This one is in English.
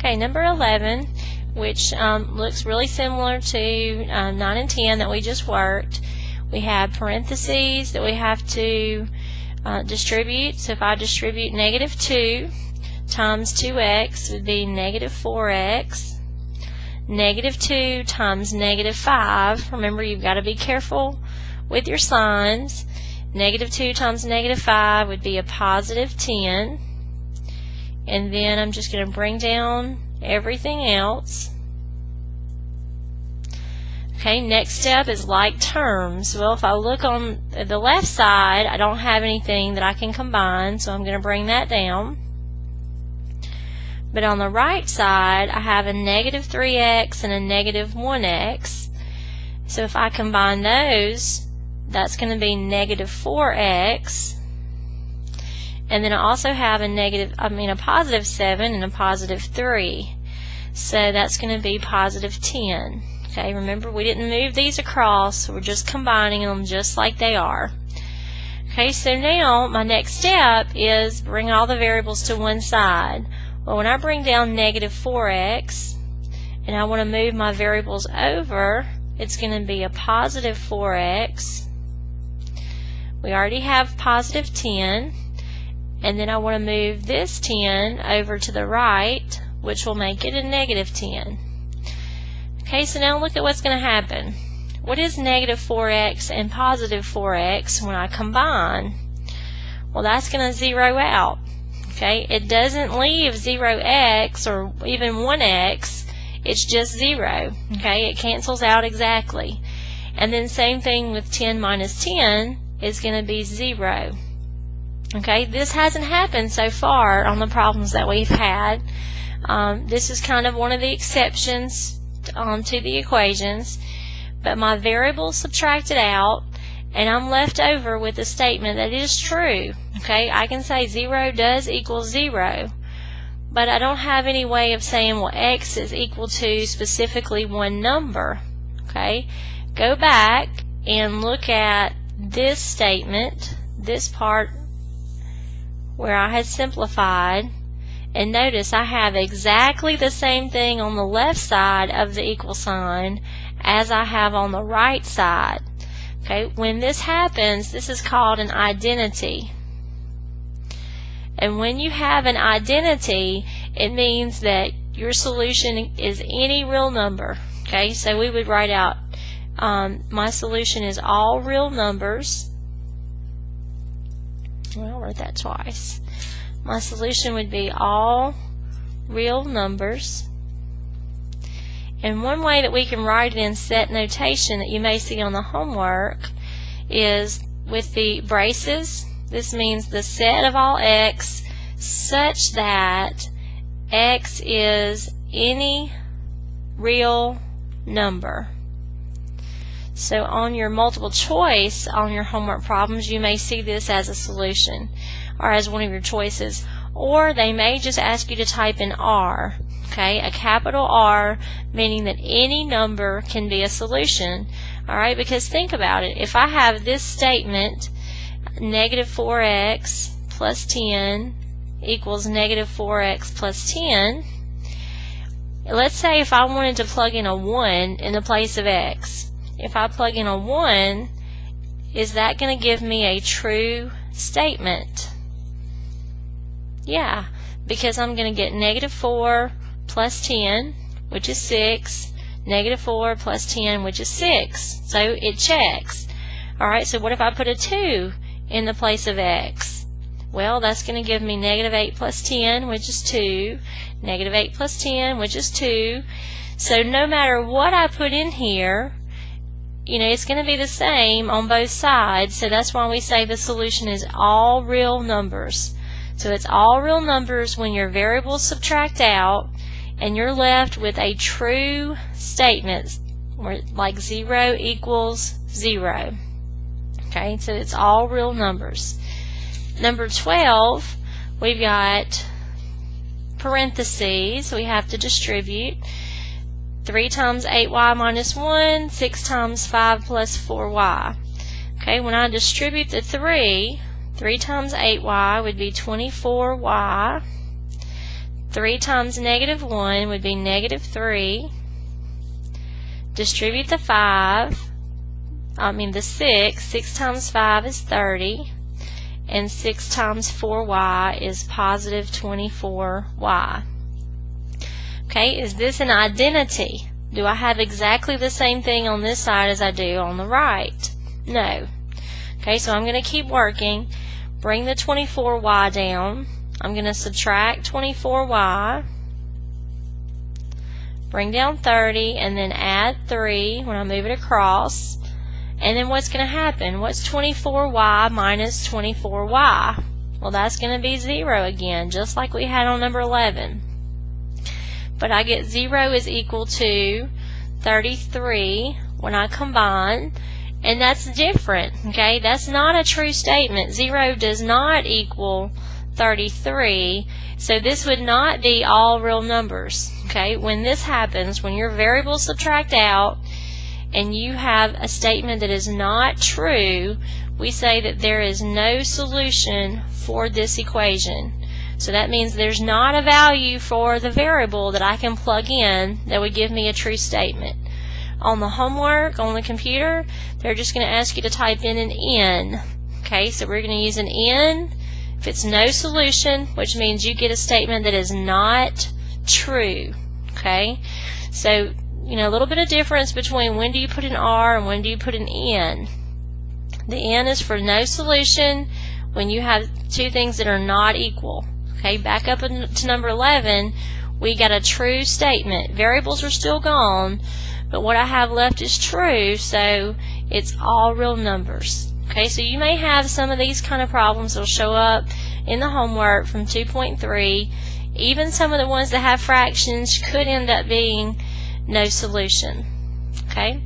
Okay, number 11, which looks really similar to 9 and 10 that we just worked. We have parentheses that we have to distribute. So if I distribute negative 2 times 2x would be negative 4x. Negative 2 times negative 5. Remember, you've got to be careful with your signs. Negative 2 times negative 5 would be a positive 10. And then I'm just going to bring down everything else. Okay, next step is like terms. Well, if I look on the left side, I don't have anything that I can combine, so I'm going to bring that down. But on the right side, I have a negative 3x and a negative 1x. So if I combine those, that's going to be negative 4x. And then I also have a positive 7 and a positive 3. So that's going to be positive 10. Okay, remember we didn't move these across, so we're just combining them just like they are. Okay, so now my next step is bring all the variables to one side. Well, when I bring down negative 4x and I want to move my variables over, it's going to be a positive 4x. We already have positive 10, and then I want to move this 10 over to the right, which will make it a negative 10. Okay, so now look at what's going to happen. What is negative 4x and positive 4x when I combine? Well, that's going to zero out. Okay, it doesn't leave 0x or even 1x, it's just 0. Okay, it cancels out exactly. And then same thing with 10 minus 10 is going to be 0. Okay, this hasn't happened so far on the problems that we've had. This is kind of one of the exceptions to the equations, but my variables subtracted out, and I'm left over with a statement that is true. Okay, I can say 0 does equal 0, but I don't have any way of saying, well, x is equal to specifically one number. Okay, go back and look at this statement, this part where I had simplified, and notice I have exactly the same thing on the left side of the equal sign as I have on the right side. Okay, when this happens, this is called an identity. And when you have an identity, it means that your solution is any real number. Okay, so we would write out my solution is all real numbers. Well, I wrote that twice. My solution would be all real numbers. And one way that we can write it in set notation that you may see on the homework is with the braces. This means the set of all x such that x is any real number. So on your multiple choice on your homework problems, you may see this as a solution or as one of your choices, or they may just ask you to type in R. Okay, a capital R, meaning that any number can be a solution. Alright, because think about it. If I have this statement, negative 4x plus 10 equals negative 4x plus 10, let's say if I wanted to plug in a 1 in the place of x. If I plug in a 1, is that going to give me a true statement? Yeah, because I'm going to get negative 4 plus 10, which is 6, negative 4 plus 10, which is 6. So it checks. Alright, so what if I put a 2 in the place of x? Well, that's going to give me negative 8 plus 10, which is 2, negative 8 plus 10, which is 2. So no matter what I put in here, you know, it's going to be the same on both sides. So that's why we say the solution is all real numbers. So it's all real numbers when your variables subtract out and you're left with a true statement like 0 equals 0. Okay, so it's all real numbers. Number 12, we've got parentheses. We have to distribute. 3 times 8y minus 1, 6 times 5 plus 4y. Okay, when I distribute the 3 times 8y would be 24y. 3 times negative 1 would be negative 3. Distribute the 6. 6 times 5 is 30. And 6 times 4y is positive 24y. Okay, is this an identity? Do I have exactly the same thing on this side as I do on the right? No. Okay, so I'm going to keep working. Bring the 24y down. I'm going to subtract 24y. Bring down 30 and then add 3 when I move it across. And then what's going to happen? What's 24y minus 24y? Well, that's going to be 0 again, just like we had on number 11. But I get 0 is equal to 33 when I combine, and that's different, okay? That's not a true statement. 0 does not equal 33, so this would not be all real numbers, okay? When this happens, when your variables subtract out and you have a statement that is not true, we say that there is no solution for this equation. So that means there's not a value for the variable that I can plug in that would give me a true statement. On the homework, on the computer, they're just going to ask you to type in an N. Okay, so we're going to use an N if it's no solution, which means you get a statement that is not true. Okay, so a little bit of difference between when do you put an R and when do you put an N. The N is for no solution when you have two things that are not equal. Okay, back up to number 11, we got a true statement. Variables are still gone, but what I have left is true, so it's all real numbers. Okay, so you may have some of these kind of problems that will show up in the homework from 2.3. Even some of the ones that have fractions could end up being no solution. Okay.